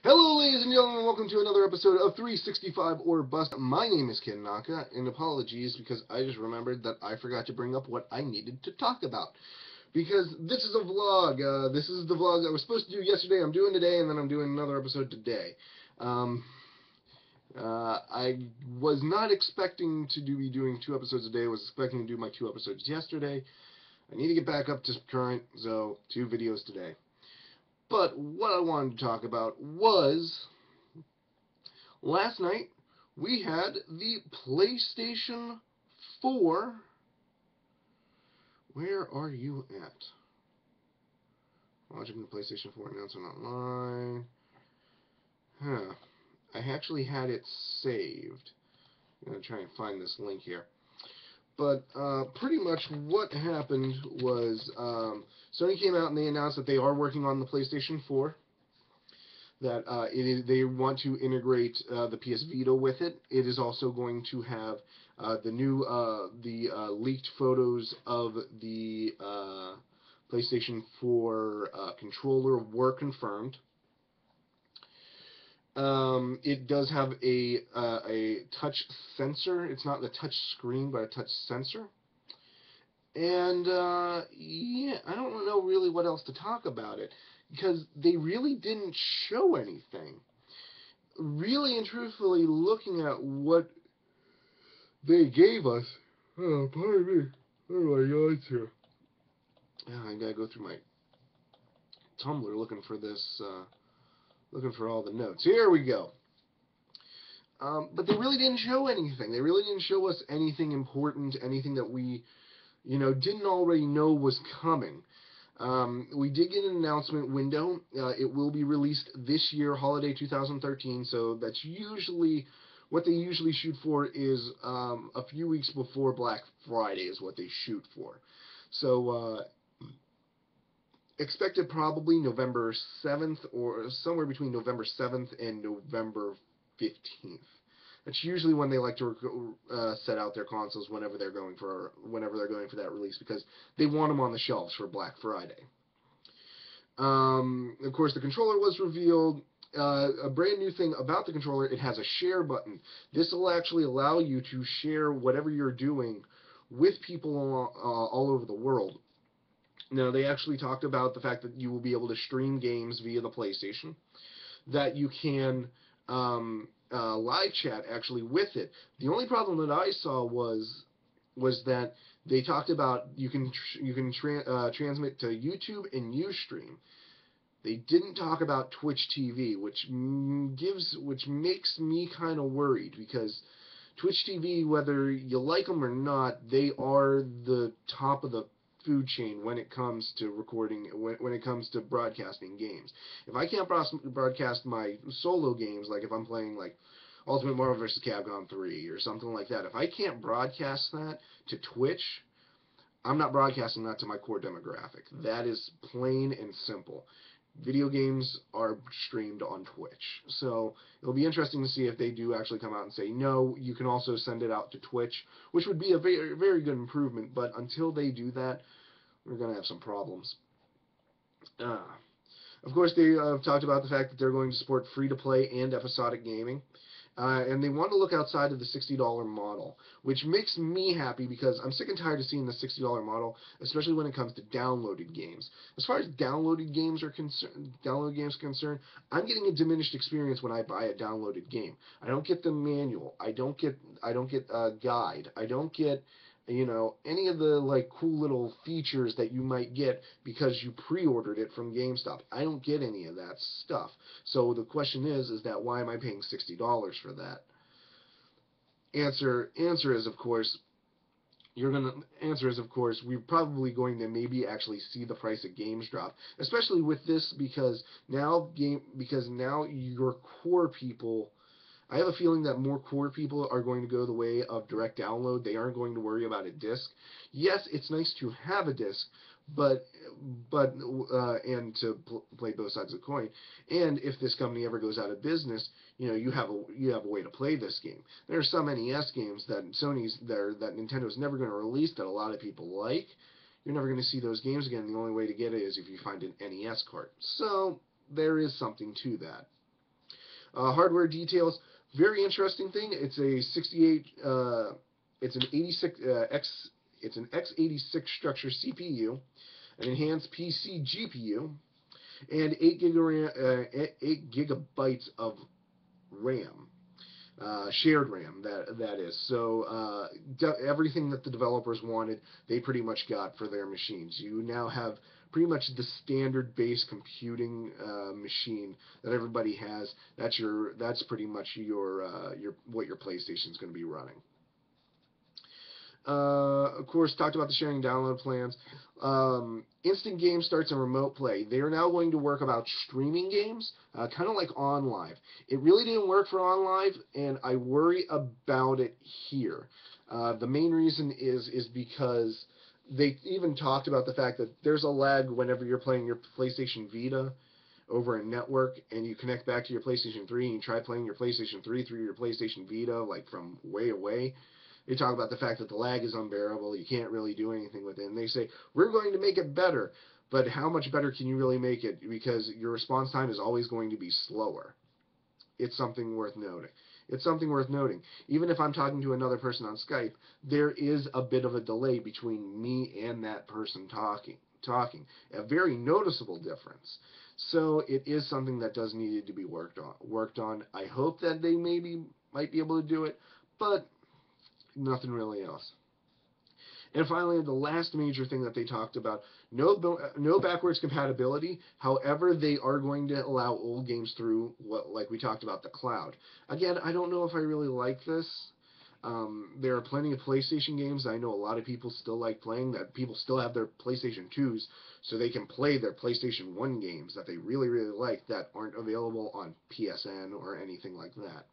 Hello, ladies and gentlemen, welcome to another episode of 365 or Bust. My name is Ken Naka, and apologies because I just remembered that I forgot to bring up what I needed to talk about. Because this is a vlog. This is the vlog I was supposed to do yesterday, I'm doing today, and then I'm doing another episode today. I was not expecting to be doing 2 episodes a day. I was expecting to do my 2 episodes yesterday. I need to get back up to current, so 2 videos today. But what I wanted to talk about was, last night we had the PlayStation 4. Where are you at? Watching the PlayStation 4 announcement online. I actually had it saved. I'm going to try and find this link here. But pretty much what happened was Sony came out and they announced that they are working on the PlayStation 4. That they want to integrate the PS Vita with it. It is also going to have the leaked photos of the PlayStation 4 controller were confirmed. It does have a touch sensor. It's not the touch screen, but a touch sensor. And yeah, I don't know really what else to talk about it, because they really didn't show anything. Really and truthfully, looking at what they gave us, pardon me, what are my yards here? I gotta go through my Tumblr looking for this, looking for all the notes. Here we go. But they really didn't show anything. They really didn't show us anything important, anything that we, didn't already know was coming. We did get an announcement window. It will be released this year, holiday 2013, so that's usually what they usually shoot for is a few weeks before Black Friday is what they shoot for. So expected probably November 7th or somewhere between November 7th and November 15th. That's usually when they like to set out their consoles whenever they're going for that release, because they want them on the shelves for Black Friday. Of course, the controller was revealed. A brand new thing about the controller, it has a share button. This will actually allow you to share whatever you're doing with people all over the world. Now, they actually talked about the fact that you will be able to stream games via the PlayStation, that you can live chat actually with it. The only problem that I saw was that they talked about you can transmit to YouTube and Ustream. They didn't talk about Twitch TV, which makes me kind of worried, because Twitch TV, whether you like them or not, they are the top of the food chain when it comes to recording, when it comes to broadcasting games. If I can't broadcast my solo games, like if I'm playing like Ultimate Marvel vs. Capcom 3 or something like that, if I can't broadcast that to Twitch, I'm not broadcasting that to my core demographic. That is plain and simple. Video games are streamed on Twitch. So it'll be interesting to see if they do actually come out and say, no, you can also send it out to Twitch, which would be a very, very good improvement. But until they do that, we're going to have some problems. Of course, they talked about the fact that they're going to support free-to-play and episodic gaming. And they want to look outside of the $60 model, which makes me happy, because I'm sick and tired of seeing the $60 model, especially when it comes to downloaded games. As far as downloaded games are concerned, I'm getting a diminished experience when I buy a downloaded game. I don't get the manual. I don't get a guide. I don't get any of the like cool little features that you might get because you pre-ordered it from GameStop. I don't get any of that stuff. So the question is that why am I paying $60 for that? Answer is of course we're probably going to maybe actually see the price of games drop, especially with this, because now your core people, I have a feeling that more core people are going to go the way of direct download. They aren't going to worry about a disc. Yes, it's nice to have a disc, but and to play both sides of the coin. And if this company ever goes out of business, you have a way to play this game. There are some NES games that that Nintendo's never going to release that a lot of people like. You're never going to see those games again. The only way to get it is if you find an NES cart. So there is something to that. Hardware details, very interesting thing. It's a 68. It's an 86 X. It's an x86 structure CPU, an enhanced PC GPU, and 8 gigabytes of RAM. Shared RAM, that is. So everything that the developers wanted, they pretty much got for their machines. You now have pretty much the standard base computing machine that everybody has. That's pretty much your what your PlayStation is going to be running. Of course, talked about the sharing download plans. Instant game starts and remote play. They are now going to work about streaming games, kind of like OnLive. It really didn't work for OnLive, and I worry about it here. The main reason is because they even talked about the fact that there's a lag whenever you're playing your PlayStation Vita over a network and you connect back to your PlayStation 3 and you try playing your PlayStation 3 through your PlayStation Vita, like from way away. They talk about the fact that the lag is unbearable. You can't really do anything with it. And they say, we're going to make it better. But how much better can you really make it? Because your response time is always going to be slower. It's something worth noting. It's something worth noting. Even if I'm talking to another person on Skype, there is a bit of a delay between me and that person talking. A very noticeable difference. So it is something that does need to be worked on. I hope that they might be able to do it, but nothing really else. And finally, the last major thing that they talked about, no backwards compatibility. However, they are going to allow old games through, like we talked about, the cloud. Again, I don't know if I really like this. There are plenty of PlayStation games I know a lot of people still like playing, that people still have their PlayStation 2s, so they can play their PlayStation 1 games that they really, really like that aren't available on PSN or anything like that.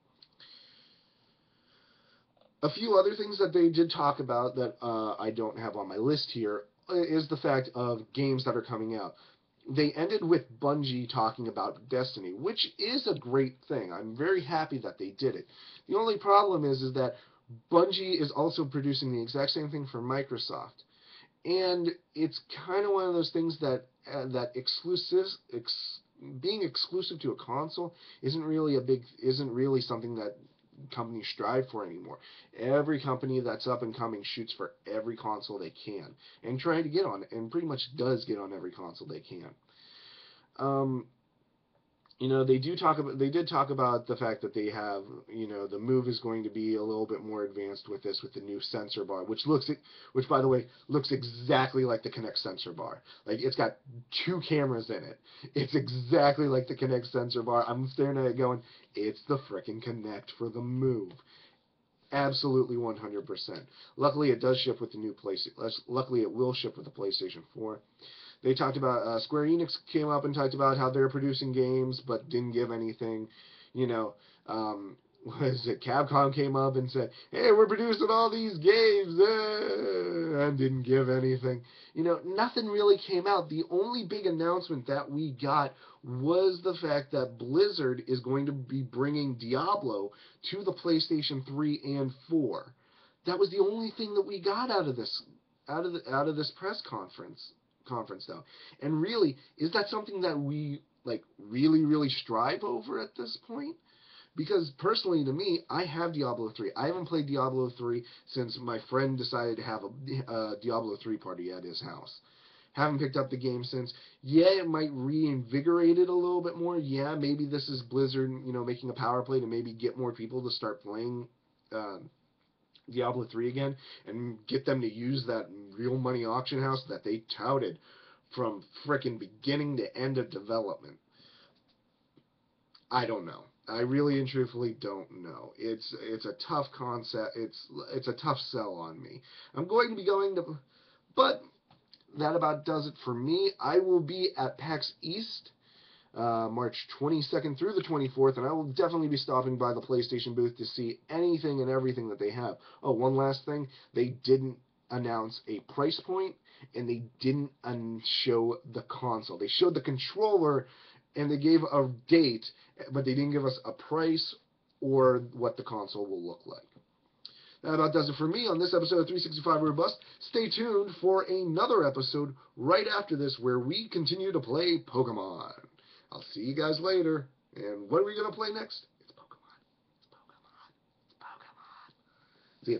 A few other things that they did talk about that I don't have on my list here is the fact of games that are coming out. They ended with Bungie talking about Destiny, which is a great thing. I'm very happy that they did it. The only problem is that Bungie is also producing the exact same thing for Microsoft. And it's kind of one of those things that being exclusive to a console isn't really something that companies strive for anymore. Every company that's up and coming shoots for every console they can and trying to get on, and pretty much does get on every console they can. They did talk about the fact that they have, the Move is going to be a little bit more advanced with the new sensor bar, which by the way, looks exactly like the Kinect sensor bar. Like, it's got 2 cameras in it. It's exactly like the Kinect sensor bar. I'm staring at it going, it's the frickin' Kinect for the Move. Absolutely 100%. Luckily, it does ship with the new PlayStation. Luckily, it will ship with the PlayStation 4. They talked about, Square Enix came up and talked about how they're producing games, but didn't give anything. Capcom came up and said, hey, we're producing all these games, and didn't give anything. Nothing really came out. The only big announcement that we got was the fact that Blizzard is going to be bringing Diablo to the PlayStation 3 and 4. That was the only thing that we got out of this press conference though. And really, is that something that we really, really strive over at this point? Because personally, to me, I have Diablo 3. I haven't played Diablo 3 since my friend decided to have a Diablo 3 party at his house. Haven't picked up the game since. Yeah, it might reinvigorate it a little bit more. Yeah, maybe this is Blizzard, making a power play to maybe get more people to start playing Diablo 3 again and get them to use that real money auction house that they touted from frickin' beginning to end of development. I don't know. I really and truthfully don't know. It's a tough concept. It's a tough sell on me. I'm going to be going to, but that about does it for me. I will be at PAX East March 22nd through the 24th, and I will definitely be stopping by the PlayStation booth to see anything and everything that they have. Oh, one last thing. They didn't announce a price point, and they didn't show the console. They showed the controller, and they gave a date, but they didn't give us a price or what the console will look like. That about does it for me on this episode of 365 Robust. Stay tuned for another episode right after this where we continue to play Pokemon. I'll see you guys later. And what are we going to play next? It's Pokemon. It's Pokemon. It's Pokemon. See ya.